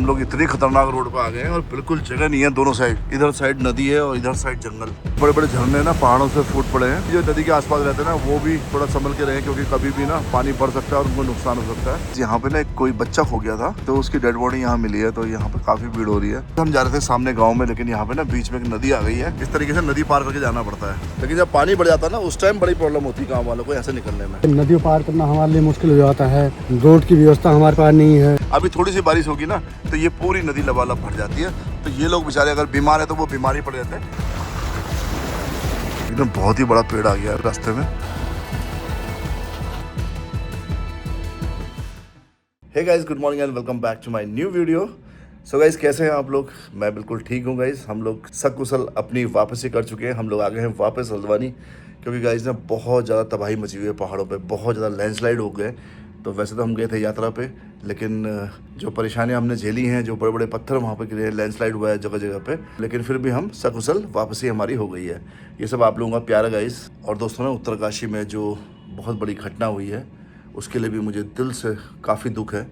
हम लोग इतनी खतरनाक रोड पे आ गए हैं और बिल्कुल जगह नहीं है दोनों साइड। इधर साइड नदी है और इधर साइड जंगल। बड़े बड़े झरने ना पहाड़ों से फूट पड़े हैं। जो नदी के आसपास रहते हैं ना वो भी थोड़ा संभल के रहे, क्योंकि कभी भी ना पानी बढ़ सकता है और उनको नुकसान हो सकता है। यहाँ पे ना कोई बच्चा खो गया था तो उसकी डेड बॉडी यहाँ मिली है, तो यहाँ पे काफी भीड़ हो रही है। हम जा रहे थे सामने गाँव में, लेकिन यहाँ पे ना बीच में एक नदी आ गई है। इस तरीके से नदी पार करके जाना पड़ता है, लेकिन जब पानी बढ़ जाता है ना उस टाइम बड़ी प्रॉब्लम होती है गाँव वालों को ऐसे निकलने में। नदी पार करना हमारे लिए मुश्किल हो जाता है। रोड की व्यवस्था हमारे पास नहीं है। अभी थोड़ी सी बारिश होगी ना तो ये पूरी नदी लबालब भर जाती है। तो ये लोग बेचारे अगर बीमार है तो वो बीमार ही पड़ जाते हैं। एकदम बहुत ही बड़ा पेड़ आ गया है रास्ते में। Hey guys, good morning and welcome back to my new video. So guys, कैसे हैं आप लोग? मैं बिल्कुल ठीक हूँ गाइस। हम लोग सकुशल अपनी वापसी कर चुके हैं। हम लोग आ गए हैं वापस हल्द्वानी, क्योंकि गाइस ना बहुत ज़्यादा तबाही मची हुई है पहाड़ों पे। बहुत ज़्यादा लैंडस्लाइड हो गए। तो वैसे तो हम गए थे यात्रा पे, लेकिन जो परेशानियां हमने झेली हैं, जो बड़े बड़े पत्थर वहाँ पे गिरे हैं, लैंडस्लाइड हुआ है जगह जगह पे, लेकिन फिर भी हम सकुशल वापसी हमारी हो गई है। ये सब आप लोगों का प्यार है गाइस। और दोस्तों ना, उत्तरकाशी में जो बहुत बड़ी घटना हुई है उसके लिए भी मुझे दिल से काफ़ी दुख है,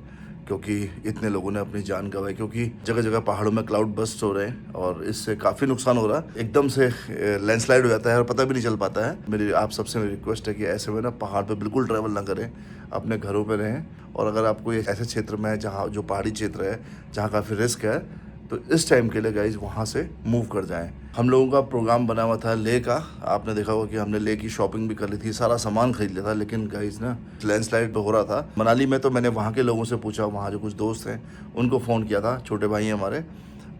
क्योंकि इतने लोगों ने अपनी जान गंवाई। क्योंकि जगह जगह पहाड़ों में क्लाउड बस्ट हो रहे हैं और इससे काफ़ी नुकसान हो रहा है। एकदम से लैंडस्लाइड हो जाता है और पता भी नहीं चल पाता है। मेरी आप सबसे मेरी रिक्वेस्ट है कि ऐसे में ना पहाड़ पे बिल्कुल ट्रैवल ना करें, अपने घरों पे रहें। और अगर आपको ये ऐसे क्षेत्र में है जहाँ जो पहाड़ी क्षेत्र है, जहाँ काफ़ी रिस्क है, तो इस टाइम के लिए गाइज वहाँ से मूव कर जाएं। हम लोगों का प्रोग्राम बना हुआ था लेह का। आपने देखा होगा कि हमने लेह की शॉपिंग भी कर ली थी, सारा सामान खरीद लिया था। लेकिन गाइज ना लैंडस्लाइड तो हो रहा था मनाली में। तो मैंने वहाँ के लोगों से पूछा, वहाँ जो कुछ दोस्त हैं उनको फ़ोन किया था, छोटे भाई हैं हमारे।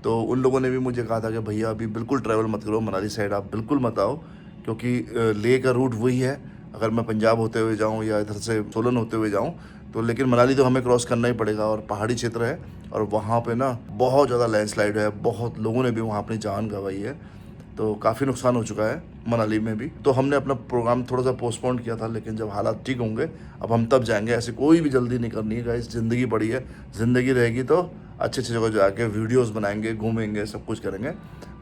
तो उन लोगों ने भी मुझे कहा था कि भैया अभी बिल्कुल ट्रैवल मत करो, मनाली साइड आप बिल्कुल मत आओ, क्योंकि लेह का रूट वही है। अगर मैं पंजाब होते हुए जाऊँ या इधर से सोलन होते हुए जाऊँ तो, लेकिन मनाली तो हमें क्रॉस करना ही पड़ेगा और पहाड़ी क्षेत्र है। और वहाँ पे ना बहुत ज़्यादा लैंडस्लाइड है, बहुत लोगों ने भी वहाँ अपनी जान गंवाई है। तो काफ़ी नुकसान हो चुका है मनाली में भी। तो हमने अपना प्रोग्राम थोड़ा सा पोस्टपोन किया था, लेकिन जब हालात ठीक होंगे अब हम तब जाएंगे। ऐसे कोई भी जल्दी नहीं करनी है गाइस, ज़िंदगी पड़ी है। ज़िंदगी रहेगी तो अच्छी अच्छी जगह जाके वीडियोस बनाएंगे, घूमेंगे, सब कुछ करेंगे।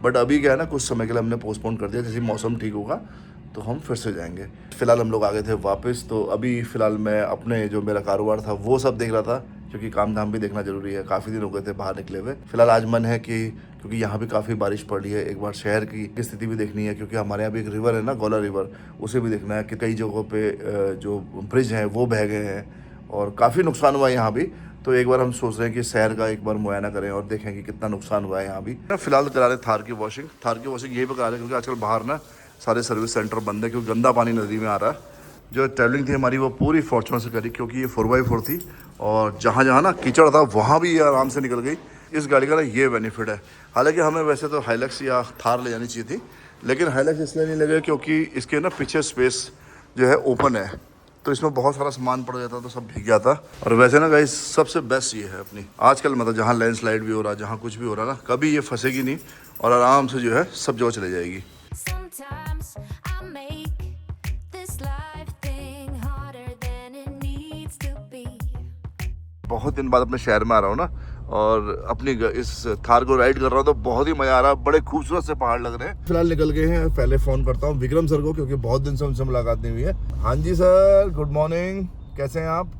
बट अभी क्या है ना, कुछ समय के लिए हमने पोस्टपोन कर दिया। जैसे मौसम ठीक होगा तो हम फिर से जाएंगे। फ़िलहाल हम लोग आ गए थे वापस। तो अभी फ़िलहाल मैं अपने जो मेरा कारोबार था वो सब देख रहा था, क्योंकि काम धाम भी देखना ज़रूरी है। काफ़ी दिन हो गए थे बाहर निकले हुए। फ़िलहाल आज मन है कि, क्योंकि यहाँ भी काफ़ी बारिश पड़ रही है, एक बार शहर की स्थिति भी देखनी है। क्योंकि हमारे यहाँ भी एक रिवर है ना, गौला रिवर, उसे भी देखना है कि कई जगहों पे जो ब्रिज हैं वो बह गए हैं और काफ़ी नुकसान हुआ है यहाँ भी। तो एक बार हम सोच रहे हैं कि शहर का एक बार मुआयना करें और देखें कि कितना नुकसान हुआ है यहाँ भी। फिलहाल करा रहे थार की वॉशिंग। थार की वॉशिंग यही पर करा रहे हैं क्योंकि आजकल बाहर ना सारे सर्विस सेंटर बंद है, क्योंकि गंदा पानी नदी में आ रहा है। जो ट्रैवलिंग थी हमारी वो पूरी फॉर्चूनर से करी, क्योंकि ये 4x4 थी और जहाँ जहाँ ना कीचड़ था वहाँ भी ये आराम से निकल गई। इस गाड़ी का ना ये बेनिफिट है। हालांकि हमें वैसे तो हाइलक्स या थार ले जानी चाहिए थी, लेकिन हाइलक्स इसलिए नहीं लगे क्योंकि इसके ना पीछे स्पेस जो है ओपन है, तो इसमें बहुत सारा सामान पड़ जाता तो सब भीग गया था। और वैसे ना गाइस सबसे बेस्ट ये है अपनी आजकल, मतलब जहाँ लैंडस्लाइड भी हो रहा है, जहाँ कुछ भी हो रहा है ना, कभी ये फंसेगी नहीं और आराम से जो है सब जगह चले जाएगी। बहुत दिन बाद अपने शहर में आ रहा हूँ ना और अपनी इस थार को राइड कर रहा हूँ, तो बहुत ही मजा आ रहा है। बड़े खूबसूरत से पहाड़ लग रहे हैं। फिलहाल निकल गए हैं। पहले फोन करता हूँ विक्रम सर को, क्योंकि बहुत दिन से उनसे मुलाकात नहीं हुई है। हाँ जी सर, गुड मॉर्निंग, कैसे हैं आप?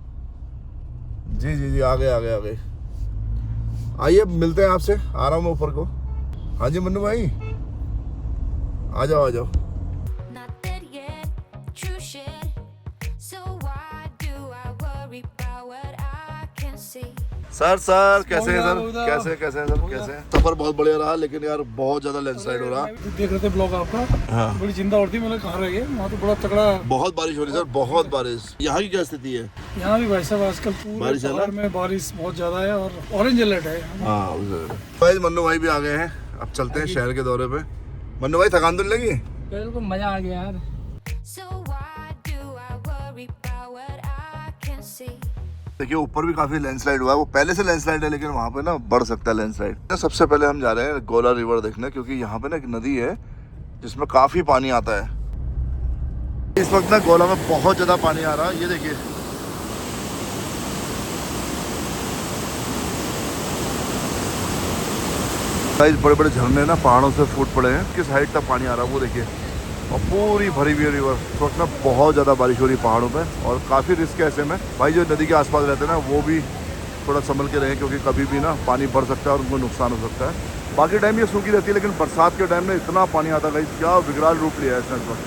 जी जी जी, आ गए आइए मिलते हैं आपसे। आ रहा हूँ मैं ऊपर को। हाँ जी मन्नू भाई, आ जाओ। सर कैसे हैं सर? कैसे हैं? सफर बहुत बढ़िया रहा, लेकिन यार बहुत ज्यादा लैंडस्लाइड हो रहा। देख रहे थे ब्लॉग आपका। हाँ। बड़ी चिंता होती, मैंने कहाँ रह गए, वहाँ तो बड़ा तगड़ा बहुत बारिश हो रही सर, बहुत बारिश। यहाँ की क्या स्थिति है? यहाँ भी भाई साहब आजकल पूरे शहर में बारिश बहुत ज्यादा है और ऑरेंज अलर्ट है। हाँ मन्नू भाई भी आ गए हैं। अब चलते हैं शहर के दौरे पे। मन्नू भाई थकान तो नहीं लगी? बिल्कुल मजा आ गया यार। देखिए ऊपर भी काफी लैंडस्लाइड हुआ है। वो पहले से लैंडस्लाइड है, लेकिन वहाँ पे ना बढ़ सकता है लैंडस्लाइड। सबसे पहले हम जा रहे हैं गौला रिवर देखने, क्योंकि यहाँ पे ना एक नदी है जिसमें काफी पानी आता है। इस वक्त ना गौला में बहुत ज्यादा पानी आ रहा है। ये देखिए, बड़े बड़े झरने ना पहाड़ों से फूट पड़े हैं। किस हाइट तक पानी आ रहा है वो देखिए, और पूरी भरी हुई रिवर। इस वक्त ना बहुत ज़्यादा बारिश हो रही है पहाड़ों पे और काफ़ी रिस्क है ऐसे में। भाई जो नदी के आसपास रहते हैं ना वो भी थोड़ा संभल के रहें, क्योंकि कभी भी ना पानी बढ़ सकता है और उनको नुकसान हो सकता है। बाकी टाइम ये सूखी रहती है, लेकिन बरसात के टाइम में इतना पानी आता है, क्या विकराल रूप लिया है इसने इस वक्त।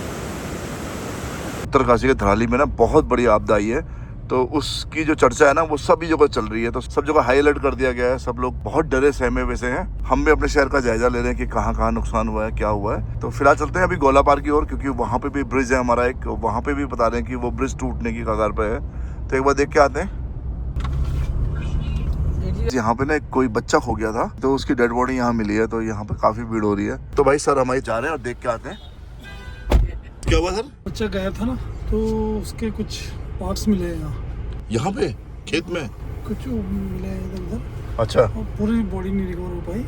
उत्तरकाशी के धराली में ना बहुत बड़ी आपदा आई है, तो उसकी जो चर्चा है ना वो सभी जगह चल रही है। तो सब जगह हाई अलर्ट कर दिया गया है, सब लोग बहुत डरे सहमे वैसे हैं। हम भी अपने शहर का जायजा ले रहे हैं कि कहाँ कहाँ नुकसान हुआ है, क्या हुआ है। तो फिलहाल चलते हैं अभी गोलापार की ओर, क्योंकि वहाँ पे भी ब्रिज है हमारा एक, वहाँ पे भी बता रहे हैं कि वो ब्रिज टूटने की कगार पे है। तो एक बार देख के आते हैं। यहाँ पे ना कोई बच्चा खो गया था, तो उसकी डेड बॉडी यहाँ मिली है, तो यहाँ पे काफी भीड़ हो रही है। तो भाई सर हमारे जा रहे हैं और देख के आते हैं क्या हुआ। सर बच्चा गया था ना, तो उसके कुछ पार्ट्स मिले हैं यहाँ पे खेत में कुछ मिले हैं इधर उधर। अच्छा। और पूरी बॉडी नहीं रिकवर हो पाई,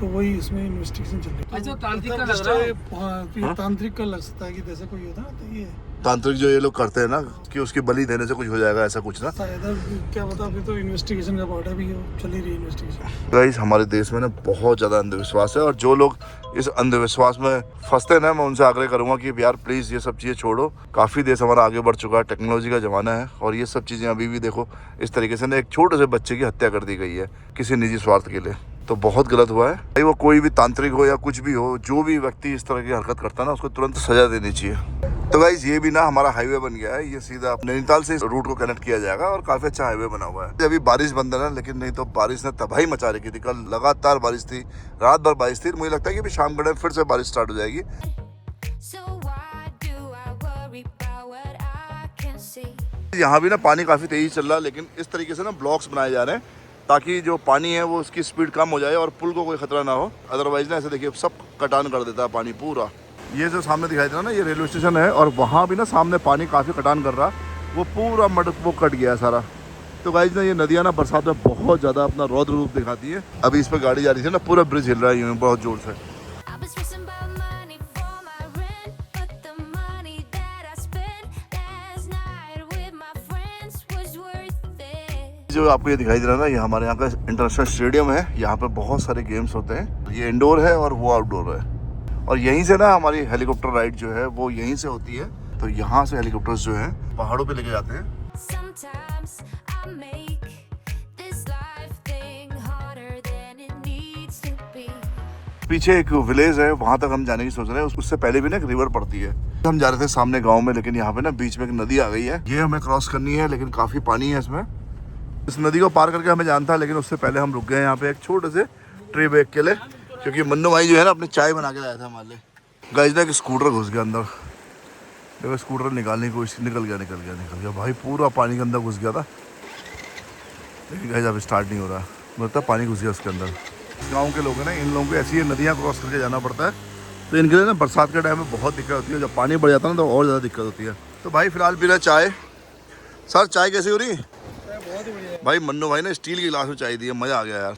तो वही इसमें इन्वेस्टिगेशन चल रही है। अच्छा, तांत्रिक का लग रहा है। हाँ, ये तांत्रिक का लग सकता है कि जैसे कोई होता है तो ये तांत्रिक जो ये लोग करते हैं ना कि उसकी बलि देने से कुछ हो जाएगा, ऐसा कुछ ना। शायद क्या बता, अभी तो इन्वेस्टिगेशन का पार्ट है, अभी चल ही रही है इन्वेस्टिगेशन। गाइस हमारे देश में ना बहुत ज़्यादा अंधविश्वास है, और जो लोग इस अंधविश्वास में फंसते हैं ना, मैं उनसे आग्रह करूंगा कि यार प्लीज़ ये सब चीज़ें छोड़ो। काफ़ी देश हमारा आगे बढ़ चुका है, टेक्नोलॉजी का ज़माना है, और ये सब चीज़ें अभी भी देखो इस तरीके से ना एक छोटे से बच्चे की हत्या कर दी गई है किसी निजी स्वार्थ के लिए। तो बहुत गलत हुआ है भाई। वो कोई भी तांत्रिक हो या कुछ भी हो, जो भी व्यक्ति इस तरह की हरकत करता है ना, उसको तुरंत सजा देनी चाहिए। तो गाइस ये भी ना हमारा हाईवे बन गया है, ये सीधा नैनीताल से इस रूट को कनेक्ट किया जाएगा, और काफी अच्छा हाईवे बना हुआ है। अभी बारिश बंद है ना, लेकिन नहीं तो बारिश ने तबाही मचा रखी थी। कल लगातार बारिश थी, रात भर बारिश थी। मुझे लगता है कि अभी शाम के टाइम फिर से बारिश स्टार्ट हो जाएगी। यहाँ भी ना पानी काफी तेजी चल रहा है, लेकिन इस तरीके से ना ब्लॉक्स बनाए जा रहे हैं ताकि जो पानी है वो उसकी स्पीड कम हो जाए और पुल को कोई खतरा ना हो। अदरवाइज ना ऐसे देखिए सब कटान कर देता है पानी पूरा। ये जो सामने दिखाई दे रहा है ना, ये रेलवे स्टेशन है, और वहाँ भी ना सामने पानी काफ़ी कटान कर रहा है, वो पूरा मड वो कट गया है सारा। तो गाइस ना ये नदियाँ ना बरसात में बहुत ज़्यादा अपना रौद्र रूप दिखाती है। अभी इस पर गाड़ी जा रही थी ना, पूरा ब्रिज हिल रहा है यूँ बहुत ज़ोर से। जो आपको ये दिखाई दे रहा है ना, ये हमारे यहाँ का इंटरनेशनल स्टेडियम है। यहाँ पे बहुत सारे गेम्स होते हैं, ये इंडोर है और वो आउटडोर है। और यहीं से ना हमारी हेलीकॉप्टर राइड जो है वो यहीं से होती है। तो यहाँ से हेलीकॉप्टर्स जो है पहाड़ों पे लेके जाते हैं। पीछे एक विलेज है, वहाँ तक हम जाने की सोच रहे हैं। उससे पहले भी ना एक रिवर पड़ती है। हम जा रहे थे सामने गाँव में, लेकिन यहाँ पे ना बीच में एक नदी आ गई है, ये हमें क्रॉस करनी है, लेकिन काफ़ी पानी है इसमें। इस नदी को पार करके हमें जाना था, लेकिन उससे पहले हम रुक गए यहाँ पे एक छोटे से ट्री ब्रेक के लिए, क्योंकि मन्नू भाई जो है ना अपने चाय बना के लाया था हमारे लिए। गाइस ना एक स्कूटर घुस गया अंदर, देखो स्कूटर निकालने की कोशिश, निकल गया भाई, पूरा पानी के अंदर घुस गया था। लेकिन गाइस अब स्टार्ट नहीं हो रहा, मतलब पानी घुस गया उसके अंदर। गाँव के लोग हैं ना, इन लोगों को ऐसी नदियाँ क्रॉस करके जाना पड़ता है, तो इनके लिए ना बरसात के टाइम में बहुत दिक्कत होती है। जब पानी बढ़ जाता है ना तो और ज़्यादा दिक्कत होती है। तो भाई फिलहाल पी रहा चाय। सर चाय कैसी हो रही? भाई मन्नू भाई ने स्टील की गिलास में चाय दी है, मज़ा आ गया यार।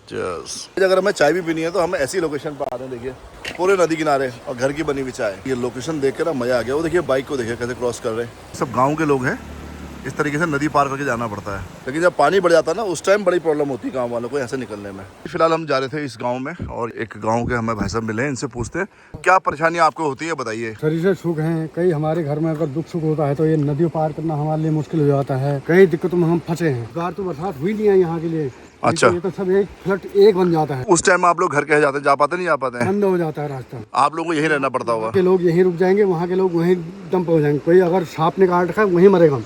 चीयर्स। अगर हमें चाय भी पीनी है तो हम ऐसी लोकेशन पर आ रहे हैं, देखिए पूरे नदी किनारे और घर की बनी हुई चाय। ये लोकेशन देख के ना मज़ा आ गया। वो देखिए बाइक को देखिए कैसे क्रॉस कर रहे हैं। सब गांव के लोग हैं, इस तरीके से नदी पार करके जाना पड़ता है। लेकिन जब पानी बढ़ जाता है ना, उस टाइम बड़ी प्रॉब्लम होती है गांव वालों को ऐसे निकलने में। फिलहाल हम जा रहे थे इस गांव में, और एक गांव के हमें भाई साहब मिले हैं, इनसे पूछते हैं क्या परेशानी आपको होती है, बताइए। शरीर से सुख हैं, कई हमारे घर में अगर दुख सुख होता है तो ये नदियों पार करना हमारे लिए मुश्किल हो जाता है। कई दिक्कतों में हम फंसे हैं। बार तो बरसात हुई नहीं है यहाँ के लिए। अच्छा। ये तो सब एक फ्लट एक बन जाता है। उस टाइम आप लोग घर कहे जाते हैं, जा पाते नहीं जा पाते हैं, बंद हो जाता है रास्ता। आप लोगों को यहीं रहना पड़ता होगा। के लोग यहीं रुक जाएंगे, वहाँ के लोग वहीं डंप हो जाएंगे। कोई अगर सांप ने काट रखा है वहीं मरेगा,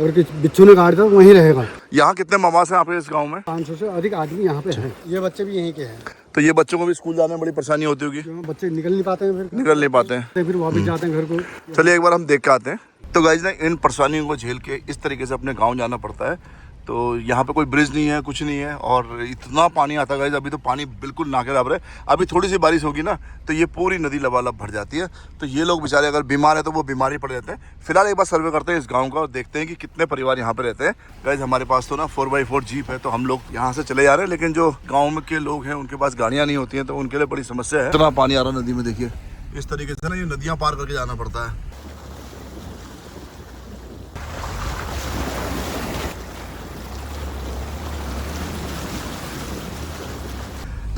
और किसी बिच्छू ने काट दिया तो वहीं रहेगा। यहाँ कितने मवास हैं आपके इस गांव में? 500 से अधिक आदमी यहाँ पे हैं। ये बच्चे भी यहीं के हैं। तो ये बच्चों को भी स्कूल जाने में बड़ी परेशानी होती होगी? बच्चे निकल नहीं पाते हैं, निकल नहीं पाते हैं, फिर वापस जाते हैं घर को। चलिए एक बार हम देख के आते हैं। तो गाइस ना इन परेशानियों को झेल के इस तरीके से अपने गांव जाना पड़ता है। तो यहाँ पे कोई ब्रिज नहीं है, कुछ नहीं है, और इतना पानी आता है गाइस। अभी तो पानी बिल्कुल ना के बराबर है। अभी थोड़ी सी बारिश होगी ना तो ये पूरी नदी लबालब भर जाती है। तो ये लोग बेचारे अगर बीमार है तो वो बीमारी पड़ जाते हैं। फिलहाल एक बार सर्वे करते हैं इस गांव का और देखते हैं कि कितने परिवार यहाँ पे रहते हैं। गाइस हमारे पास तो ना 4x4 जीप है, तो हम लोग यहाँ से चले जा रहे हैं, लेकिन जो गाँव में के लोग हैं उनके पास गाड़ियाँ नहीं होती हैं, तो उनके लिए बड़ी समस्या है। इतना पानी आ रहा है नदी में, देखिए इस तरीके से ना ये नदियाँ पार करके जाना पड़ता है।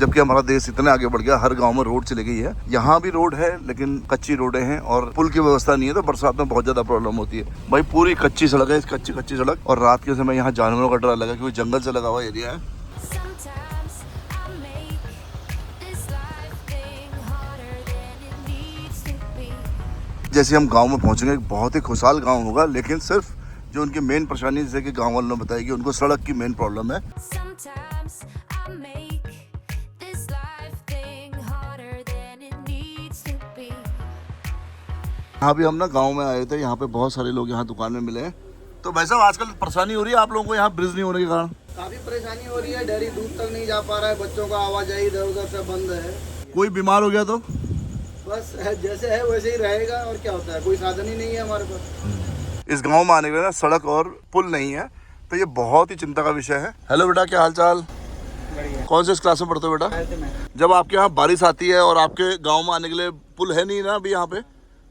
जबकि हमारा देश इतना आगे बढ़ गया, हर गांव में रोड चली गई है। यहाँ भी रोड है लेकिन कच्ची रोडें हैं और पुल की व्यवस्था नहीं है, तो बरसात में बहुत ज्यादा प्रॉब्लम होती है। भाई पूरी कच्ची सड़क है, कच्ची सड़क, और रात के समय यहाँ जानवरों का डर लगा क्योंकि जंगल से लगा हुआ एरिया है। जैसे हम गांव में पहुंचेंगे, एक बहुत ही खुशहाल गांव होगा, लेकिन सिर्फ जो उनकी मेन परेशानी, जैसे कि गांव वालों ने बताई कि उनको सड़क की मेन प्रॉब्लम है। यहाँ भी हम ना गांव में आए थे, यहाँ पे बहुत सारे लोग यहाँ दुकान में मिले हैं। तो भाई साहब आजकल परेशानी हो रही है आप लोगों को यहाँ ब्रिज नहीं होने के कारण? काफी परेशानी हो रही है, डेयरी दूध तक नहीं जा पा रहा है, बच्चों का आवाजाही इधर उधर से बंद है। कोई बीमार हो गया तो बस जैसे है वैसे ही रहेगा, और क्या होता है, कोई साधन ही नहीं है हमारे पास। इस गांव में आने के लिए ना सड़क और पुल नहीं है, तो ये बहुत ही चिंता का विषय है। हेलो बेटा, क्या हाल चाल? कौन से क्लास में पढ़ते हो बेटा? जब आपके यहाँ बारिश आती है और आपके गांव में आने के लिए पुल है नहीं ना अभी यहाँ पे,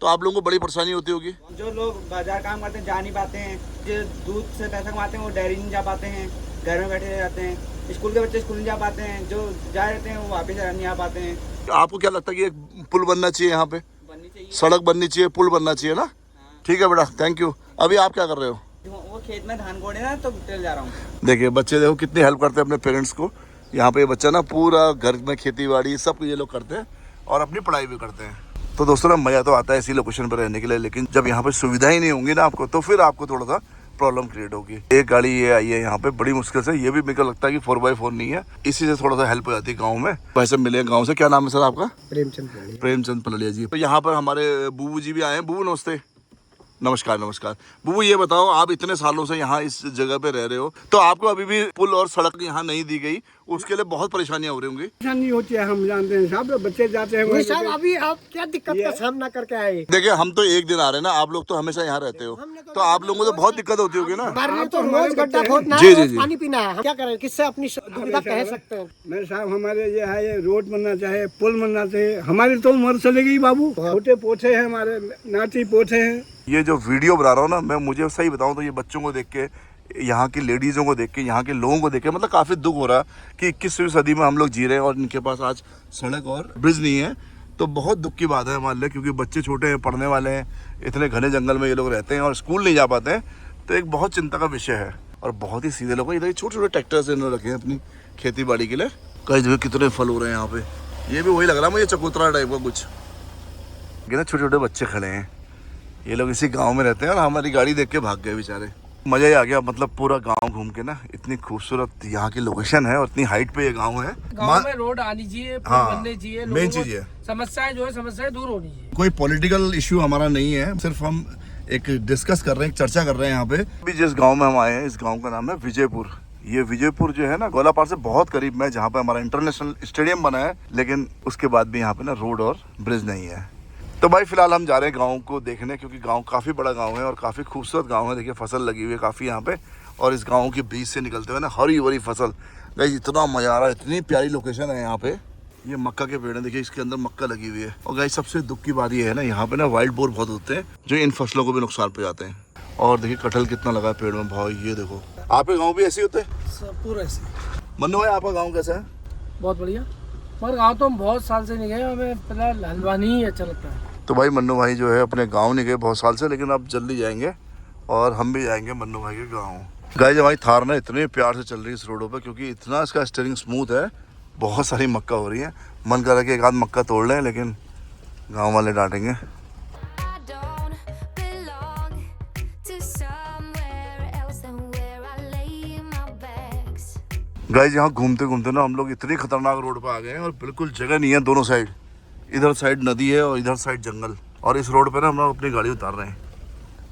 तो आप लोगों को बड़ी परेशानी होती होगी। जो लोग बाजार काम करते हैं जा नहीं पाते हैं, जो दूध से पैसा कमाते हैं वो डेयरी नहीं जा पाते हैं, घर में बैठे रहते हैं, स्कूल के बच्चे स्कूल नहीं जा पाते हैं, जो जा रहते हैं वो वापस नहीं आ पाते हैं। आपको क्या लगता है कि एक पुल बनना चाहिए यहाँ पे? बननी चाहिए, सड़क बननी चाहिए, पुल बनना चाहिए ना। ठीक है बेटा, थैंक यू। अभी आप क्या कर रहे हो? वो खेत में धान कोड़े ना, तो चल जा रहा हूँ। देखिए बच्चे देखो कितनी हेल्प करते हैं अपने पेरेंट्स को। यहाँ पे बच्चा ना पूरा घर में खेती बाड़ी सब ये लोग करते हैं और अपनी पढ़ाई भी करते हैं। तो दोस्तों ना मज़ा तो आता है इसी लोकेशन पर रहने के लिए, लेकिन जब यहाँ पे सुविधा ही नहीं होंगी ना आपको, तो फिर आपको थोड़ा सा प्रॉब्लम क्रिएट होगी। एक गाड़ी ये आई है यहाँ पे बड़ी मुश्किल से, ये भी मेरे को लगता है कि 4x4 नहीं है, इसी से थोड़ा सा हेल्प हो जाती है गाँव में। वैसे मिले गाँव से, क्या नाम है सर आपका? प्रेमचंद पलड़िया जी। तो यहाँ पर हमारे बूबू जी भी आए हैं। बूबू नमस्ते। नमस्कार नमस्कार। बूबू ये बताओ, आप इतने सालों से यहाँ इस जगह पे रह रहे हो, तो आपको अभी भी पुल और सड़क यहाँ नहीं दी गई, उसके लिए बहुत परेशानियां हो रही होंगी। परेशानी होती है, हम जानते हैं साहब, बच्चे जाते हैं साहब। अभी आप क्या दिक्कत का सामना करके आए? देखिए हम तो एक दिन आ रहे हैं ना, आप लोग तो हमेशा यहाँ रहते हो, तो आप लोगों को तो बहुत दिक्कत होती होगी ना। तो रोज गड्ढा खोदना जी, है, जी। पानी पीना है, हम क्या करें, किससे अपनी दुविधा कह सकते हैं? मेरे साहब हमारे ये है, ये रोड बनना चाहिए, पुल बनना चाहिए। हमारी तो उम्र चली गई बाबू, छोटे पोछे हैं, हमारे नाती पोछे हैं। ये जो वीडियो बना रहा हूँ ना मैं, मुझे सही बताऊँ तो ये बच्चों को देख के, यहाँ की लेडीज़ों को देख के, यहाँ के लोगों को देख के मतलब काफ़ी दुख हो रहा कि 21वीं सदी में हम लोग जी रहे हैं और इनके पास आज सड़क और ब्रिज नहीं है। तो बहुत दुख की बात है हमारे लिए, क्योंकि बच्चे छोटे हैं, पढ़ने वाले हैं, इतने घने जंगल में ये लोग रहते हैं और स्कूल नहीं जा पाते हैं, तो एक बहुत चिंता का विषय है। और बहुत ही सीधे लोग, इधर छोटे छोटे ट्रैक्टर्स इन्होंने रखे हैं अपनी खेती बाड़ी के लिए। कई जगह कितने फल हो रहे हैं यहाँ पे, ये भी वही लग रहा है मुझे, चकोतरा टाइप का कुछ। छोटे छोटे बच्चे खड़े हैं, ये लोग इसी गांव में रहते हैं और हमारी गाड़ी देख के भाग गए बेचारे। मज़ा ही आ गया, मतलब पूरा गांव घूम के ना। इतनी खूबसूरत यहाँ की लोकेशन है और इतनी हाइट पे ये गांव है। गांव में रोड आनी चाहिए, पुल बनने चाहिए, मेन चीज है। समस्याएं जो है समस्याएं दूर होनी चाहिए। कोई पॉलिटिकल इश्यू हमारा नहीं है, सिर्फ हम एक डिस्कस कर रहे हैं, एक चर्चा कर रहे हैं यहाँ पे। अभी जिस गाँव में हम आए हैं, इस गाँव का नाम है विजयपुर। ये विजयपुर जो है ना गोलापार से बहुत करीब में, जहाँ पे हमारा इंटरनेशनल स्टेडियम बना है, लेकिन उसके बाद भी यहाँ पे ना रोड और ब्रिज नहीं है। तो भाई फिलहाल हम जा रहे हैं गांव को देखने, क्योंकि गांव काफ़ी बड़ा गांव है और काफ़ी खूबसूरत गांव है। देखिए फसल लगी हुई है काफ़ी यहाँ पे, और इस गांव के बीच से निकलते हुए ना हरी भरी फसल। गाइस इतना मज़ा आ रहा है, इतनी प्यारी लोकेशन है यहाँ पे। ये मक्का के पेड़ है, देखिए इसके अंदर मक्का लगी हुई है। और गाइस सबसे दुख की बात ये है ना, यहाँ पे ना वाइल्ड बोर बहुत होते हैं जो इन फसलों को भी नुकसान पहुँचाते हैं। और देखिए कटहल कितना लगा है पेड़ में भाई, ये देखो। आपके गाँव भी ऐसे होते हैं? पूरा ऐसे। मन्नू भाई आपका गाँव कैसा है? बहुत बढ़िया, मगर गाँव तो हम बहुत साल से नहीं गए, हमें फिलहाल हल्द्वानी ही अच्छा लगता है। तो भाई मन्नू भाई जो है अपने गांव नहीं गए बहुत साल से, लेकिन अब जल्दी जाएंगे और हम भी जाएंगे मन्नू भाई के गांव। गाइस हमारी थार ना इतने प्यार से चल रही है इस रोडों पे, क्योंकि इतना इसका स्टीयरिंग स्मूथ है। बहुत सारी मक्का हो रही है, मन कर रहा है कि एक आध मक्का तोड़ लें, लेकिन गांव वाले डांटेंगे। गाइस यहाँ घूमते घूमते ना हम लोग इतनी खतरनाक रोड पे आ गए हैं और बिल्कुल जगह नहीं है दोनों साइड। इधर साइड नदी है और इधर साइड जंगल, और इस रोड पे ना हम लोग अपनी गाड़ी उतार रहे हैं।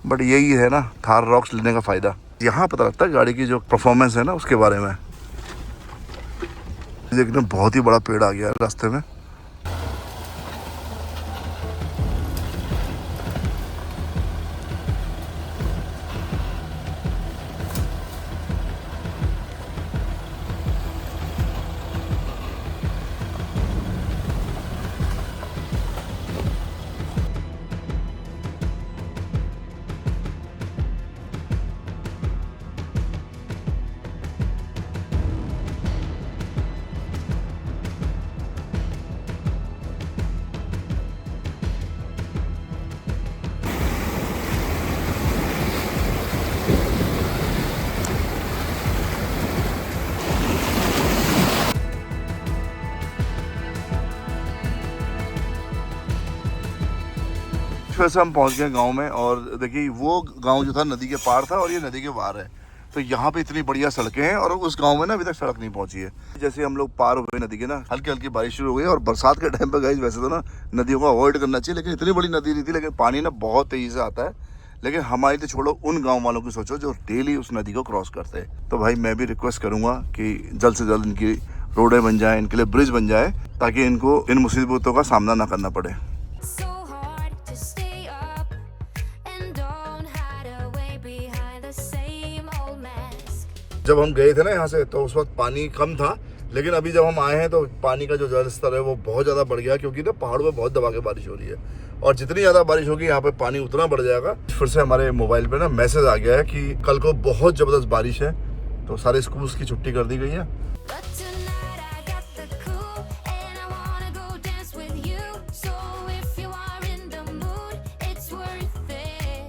बट यही है ना थार रॉक्स लेने का फ़ायदा, यहाँ पता लगता है गाड़ी की जो परफॉर्मेंस है ना उसके बारे में। देखना बहुत ही बड़ा पेड़ आ गया है रास्ते में। फिर से हम पहुंच गए गांव में और देखिए वो गांव जो था नदी के पार था और ये नदी के पार है। तो यहाँ पे इतनी बढ़िया सड़कें हैं और उस गांव में ना अभी तक सड़क नहीं पहुंची है। जैसे हम लोग पार हुए नदी के ना हल्की हल्की बारिश शुरू हो गई और बरसात के टाइम पे गाइस वैसे तो ना नदियों को अवॉइड करना चाहिए, लेकिन इतनी बड़ी नदी नहीं थी, लेकिन पानी ना बहुत तेजी से आता है। लेकिन हमारी तो छोड़ो, उन गांव वालों की सोचो जो डेली उस नदी को क्रॉस करते हैं। तो भाई मैं भी रिक्वेस्ट करूंगा कि जल्द से जल्द इनकी रोडें बन जाए, इनके लिए ब्रिज बन जाए, ताकि इनको इन मुसीबतों का सामना ना करना पड़े। जब हम गए थे ना यहाँ से तो उस वक्त पानी कम था, लेकिन अभी जब हम आए हैं तो पानी का जो जल स्तर है वो बहुत ज़्यादा बढ़ गया, क्योंकि ना पहाड़ों में बहुत दबा के बारिश हो रही है और जितनी ज़्यादा बारिश होगी यहाँ पे पानी उतना बढ़ जाएगा। फिर से हमारे मोबाइल पे ना मैसेज आ गया है कि कल को बहुत ज़बरदस्त बारिश है, तो सारे स्कूल्स की छुट्टी कर दी गई है।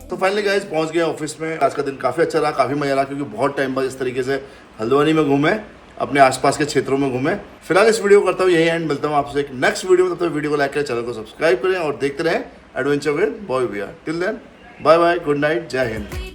तो फाइनली गाइस पहुंच गए ऑफिस में। आज का दिन काफ़ी अच्छा रहा, काफ़ी मजा रहा, क्योंकि बहुत टाइम बाद इस तरीके से हल्द्वानी में घूमे, अपने आसपास के क्षेत्रों में घूमे। फिलहाल इस वीडियो को करता हूँ यही एंड, मिलता हूँ आपसे एक नेक्स्ट वीडियो में। तब तक वीडियो को लाइक करें, चैनल को सब्सक्राइब करें और देखते रहें एडवेंचर विद बॉय भैया। Till then bye bye, good night, जय हिंद।